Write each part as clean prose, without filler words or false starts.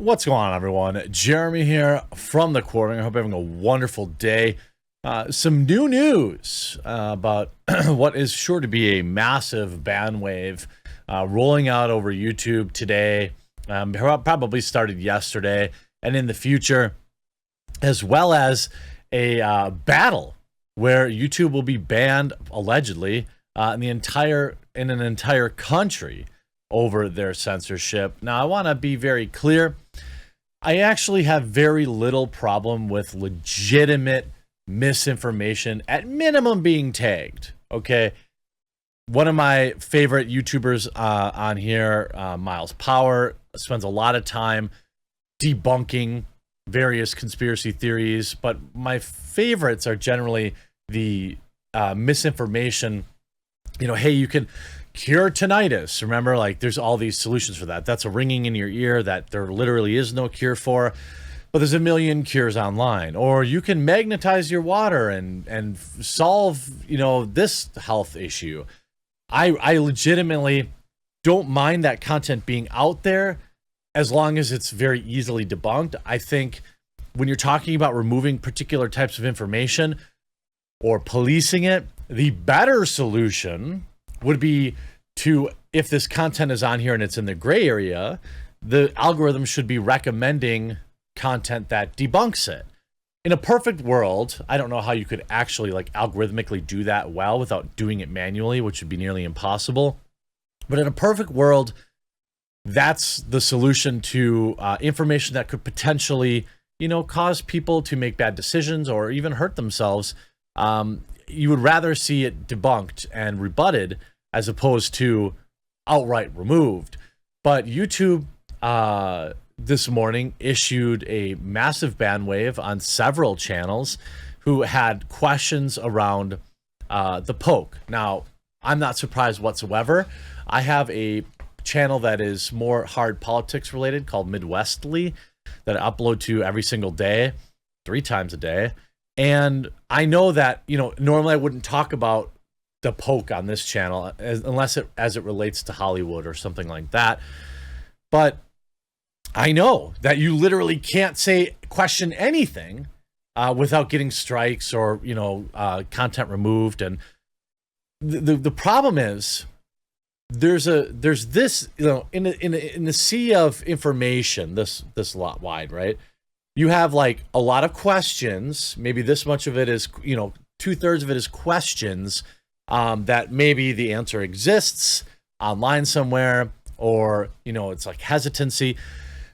What's going on, everyone? Jeremy here from the Quartering. I hope you're having a wonderful day. Some new news about what is sure to be a massive Banwave rolling out over YouTube today. Probably started yesterday and in the future, as well as a battle where YouTube will be banned allegedly in an entire country over their censorship. Now, I want to be very clear. I actually have very little problem with legitimate misinformation, at minimum being tagged. Okay. One of my favorite YouTubers on here, Miles Power, spends a lot of time debunking various conspiracy theories, but my favorites are generally the misinformation. You know, hey, you can cure tinnitus. Remember, like, there's all these solutions for that. That's a ringing in your ear that there literally is no cure for, but there's a million cures online. Or you can magnetize your water and solve, you know, this health issue. I legitimately don't mind that content being out there as long as it's very easily debunked. I think when you're talking about removing particular types of information or policing it, the better solution would be to, if this content is on here and it's in the gray area, the algorithm should be recommending content that debunks it. In a perfect world, I don't know how you could actually like algorithmically do that well without doing it manually, which would be nearly impossible. But in a perfect world, that's the solution to information that could potentially, you know, cause people to make bad decisions or even hurt themselves. You would rather see it debunked and rebutted as opposed to outright removed. But YouTube this morning issued a massive ban wave on several channels who had questions around the poke. Now, I'm not surprised whatsoever. I have a channel that is more hard politics related called Midwestly that I upload to every single day, 3 times a day. And I know that, you know, normally I wouldn't talk about the poke on this channel unless as it relates to Hollywood or something like that. But I know that you literally can't question anything without getting strikes or, you know, content removed. And the problem is there's this, you know, in the sea of information, this lot wide, right? You have like a lot of questions. Maybe this much of it is, you know, 2/3 of it is questions that maybe the answer exists online somewhere, or, you know, it's like hesitancy.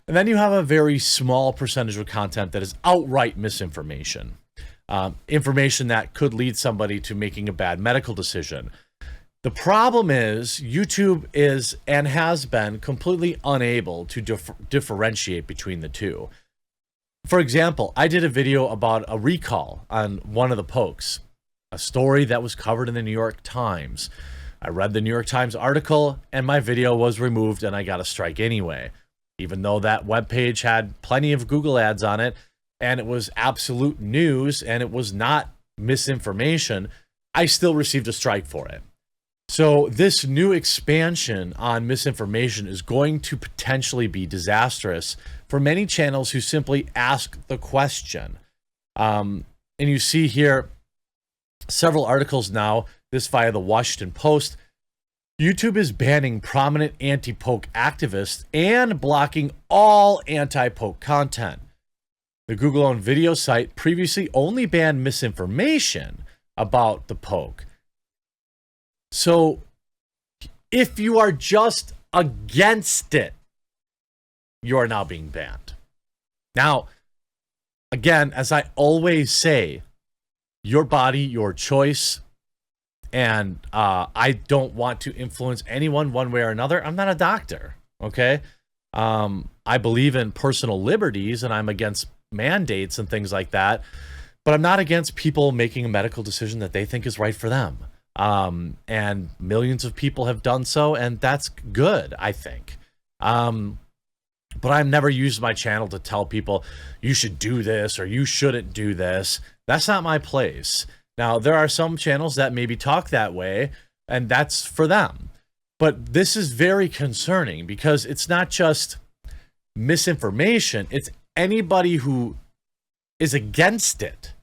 And then you have a very small percentage of content that is outright misinformation, information that could lead somebody to making a bad medical decision. The problem is YouTube is and has been completely unable to differentiate between the two. For example, I did a video about a recall on one of the pokes, a story that was covered in the New York Times. I read the New York Times article and my video was removed and I got a strike anyway. Even though that webpage had plenty of Google ads on it and it was absolute news and it was not misinformation, I still received a strike for it. So this new expansion on misinformation is going to potentially be disastrous for many channels who simply ask the question. And you see here several articles now, this via the Washington Post. YouTube is banning prominent anti-poke activists and blocking all anti-poke content. The Google-owned video site previously only banned misinformation about the poke. So if you are just against it, you are now being banned. Now, again, as I always say, your body, your choice. And I don't want to influence anyone one way or another. I'm not a doctor, okay? I believe in personal liberties and I'm against mandates and things like that. But I'm not against people making a medical decision that they think is right for them. And millions of people have done so, and that's good, I think. But I've never used my channel to tell people, you should do this or you shouldn't do this. That's not my place. Now, there are some channels that maybe talk that way, and that's for them. But this is very concerning because it's not just misinformation. It's anybody who is against it.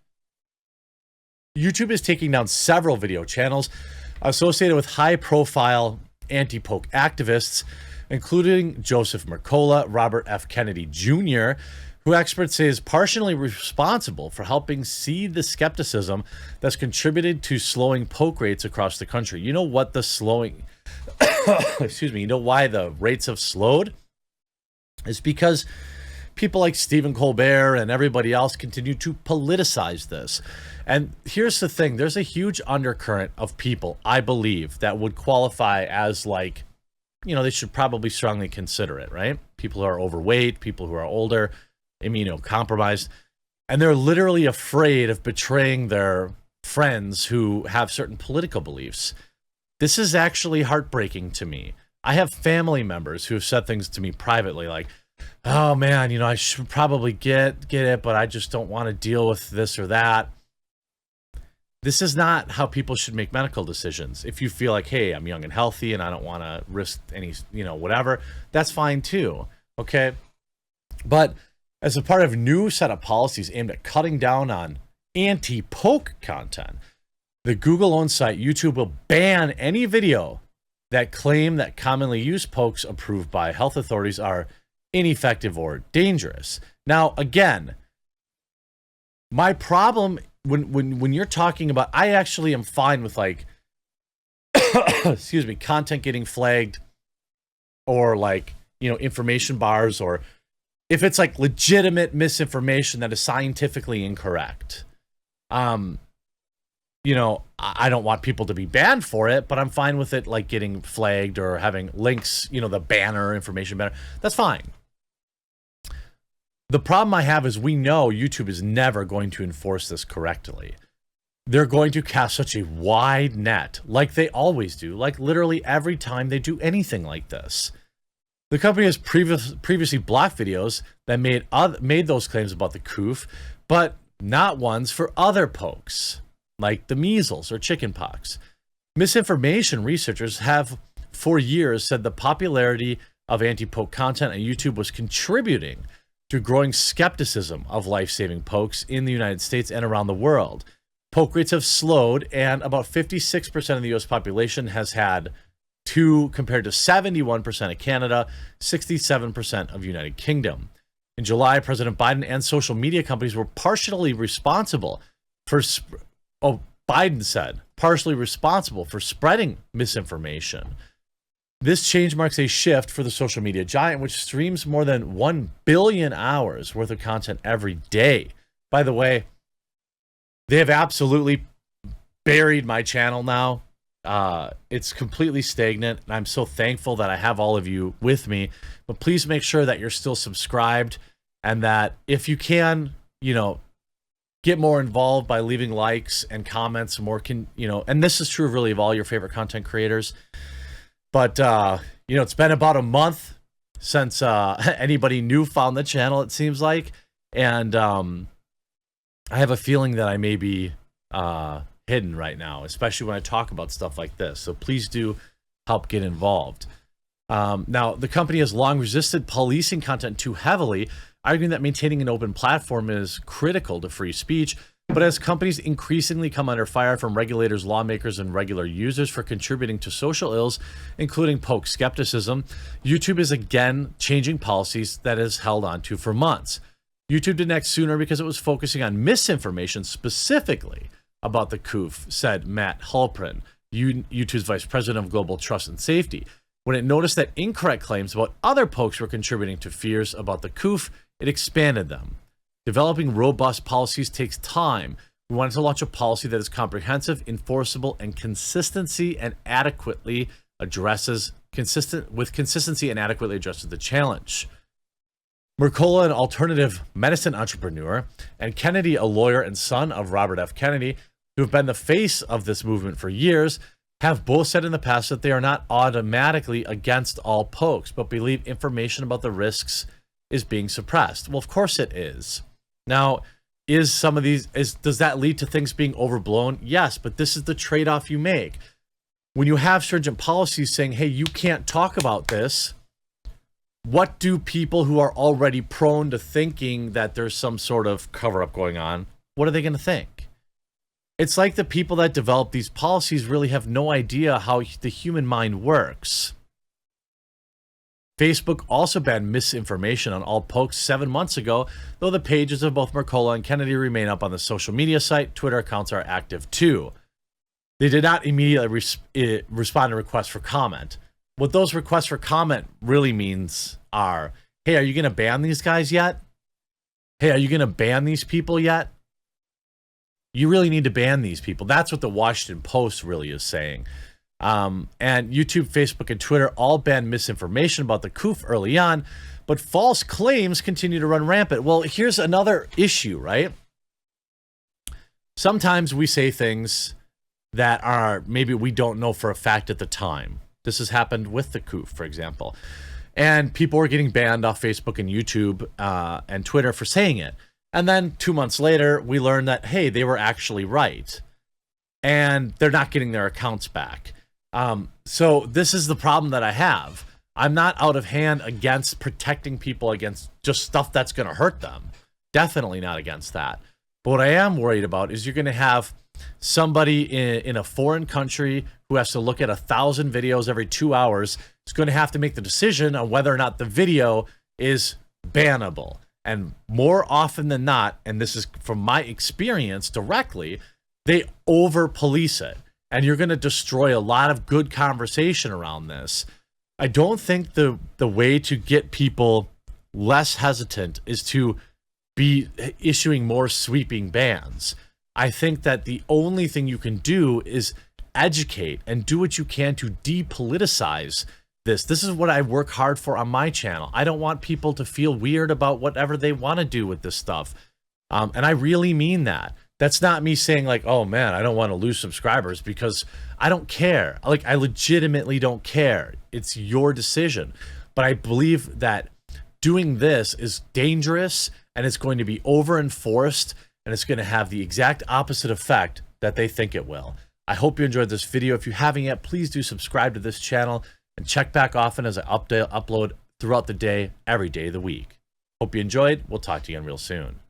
YouTube is taking down several video channels associated with high-profile anti-poke activists, including Joseph Mercola, Robert F. Kennedy Jr., who experts say is partially responsible for helping seed the skepticism that's contributed to slowing poke rates across the country. You know what the slowing, excuse me, you know why the rates have slowed? It's because people like Stephen Colbert and everybody else continue to politicize this. And here's the thing, there's a huge undercurrent of people, I believe, that would qualify as like, you know, they should probably strongly consider it, right? People who are overweight, people who are older, immunocompromised, and they're literally afraid of betraying their friends who have certain political beliefs. This is actually heartbreaking to me. I have family members who have said things to me privately like, oh man, you know, I should probably get it, but I just don't want to deal with this or that. This is not how people should make medical decisions. If you feel like, hey, I'm young and healthy and I don't want to risk any, you know, whatever, that's fine too, okay? But as a part of a new set of policies aimed at cutting down on anti-poke content, the Google-owned site YouTube will ban any video that claim that commonly used pokes approved by health authorities are ineffective or dangerous. Now, again, my problem when you're talking about, I actually am fine with like, excuse me, content getting flagged or like, you know, information bars, or if it's like legitimate misinformation that is scientifically incorrect. You know, I don't want people to be banned for it, but I'm fine with it like getting flagged or having links, you know, the banner, information banner. That's fine. The problem I have is we know YouTube is never going to enforce this correctly. They're going to cast such a wide net, like they always do, like literally every time they do anything like this. The company has previously blocked videos that made those claims about the coof, but not ones for other pokes, like the measles or chickenpox. Misinformation researchers have for years said the popularity of anti-poke content on YouTube was contributing to growing skepticism of life-saving pokes in the United States and around the world. Poke rates have slowed, and about 56% of the U.S. population has had two, compared to 71% of Canada, 67% of United Kingdom. In July, President Biden and social media companies were partially responsible for, Biden said, partially responsible for spreading misinformation. This change marks a shift for the social media giant, which streams more than 1 billion hours worth of content every day. By the way, they have absolutely buried my channel now. It's completely stagnant, and I'm so thankful that I have all of you with me. But please make sure that you're still subscribed, and that if you can, you know, get more involved by leaving likes and comments, more you know, and this is true really of all your favorite content creators. But, you know, it's been about a month since anybody new found the channel, it seems like. And I have a feeling that I may be hidden right now, especially when I talk about stuff like this. So please do help get involved. Now, the company has long resisted policing content too heavily, arguing that maintaining an open platform is critical to free speech. But as companies increasingly come under fire from regulators, lawmakers, and regular users for contributing to social ills, including poke skepticism, YouTube is again changing policies that it has held on to for months. YouTube didn't act sooner because it was focusing on misinformation specifically about the coof, said Matt Halprin, YouTube's vice president of global trust and safety. When it noticed that incorrect claims about other pokes were contributing to fears about the coof, it expanded them. Developing robust policies takes time. We wanted to launch a policy that is comprehensive, enforceable, and consistency and adequately addresses the challenge. Mercola, an alternative medicine entrepreneur, and Kennedy, a lawyer and son of Robert F. Kennedy, who have been the face of this movement for years, have both said in the past that they are not automatically against all pokes, but believe information about the risks is being suppressed. Well, of course it is. Now, does that lead to things being overblown? Yes, but this is the trade-off you make. When you have stringent policies saying, hey, you can't talk about this, what do people who are already prone to thinking that there's some sort of cover-up going on, what are they going to think? It's like the people that develop these policies really have no idea how the human mind works. Facebook also banned misinformation on all posts 7 months ago, though the pages of both Mercola and Kennedy remain up on the social media site. Twitter accounts are active too. They did not immediately respond to requests for comment. What those requests for comment really means are, hey, are you going to ban these guys yet? Hey, are you going to ban these people yet? You really need to ban these people. That's what the Washington Post really is saying. And YouTube, Facebook, and Twitter all banned misinformation about the coup early on, but false claims continue to run rampant. Well, here's another issue, right? Sometimes we say things that are maybe we don't know for a fact at the time. This has happened with the coup, for example. And people are getting banned off Facebook and YouTube and Twitter for saying it. And then 2 months later, we learn that, hey, they were actually right. And they're not getting their accounts back. So this is the problem that I have. I'm not out of hand against protecting people against just stuff that's going to hurt them. Definitely not against that. But what I am worried about is you're going to have somebody in a foreign country who has to look at 1,000 videos every 2 hours is going to have to make the decision on whether or not the video is bannable. And more often than not, and this is from my experience directly, they over-police it. And you're going to destroy a lot of good conversation around this. I don't think the way to get people less hesitant is to be issuing more sweeping bans. I think that the only thing you can do is educate and do what you can to depoliticize this. This is what I work hard for on my channel. I don't want people to feel weird about whatever they want to do with this stuff. And I really mean that. That's not me saying like, oh man, I don't want to lose subscribers, because I don't care. Like, I legitimately don't care. It's your decision. But I believe that doing this is dangerous, and it's going to be over-enforced, and it's going to have the exact opposite effect that they think it will. I hope you enjoyed this video. If you haven't yet, please do subscribe to this channel and check back often as I upload throughout the day, every day of the week. Hope you enjoyed. We'll talk to you again real soon.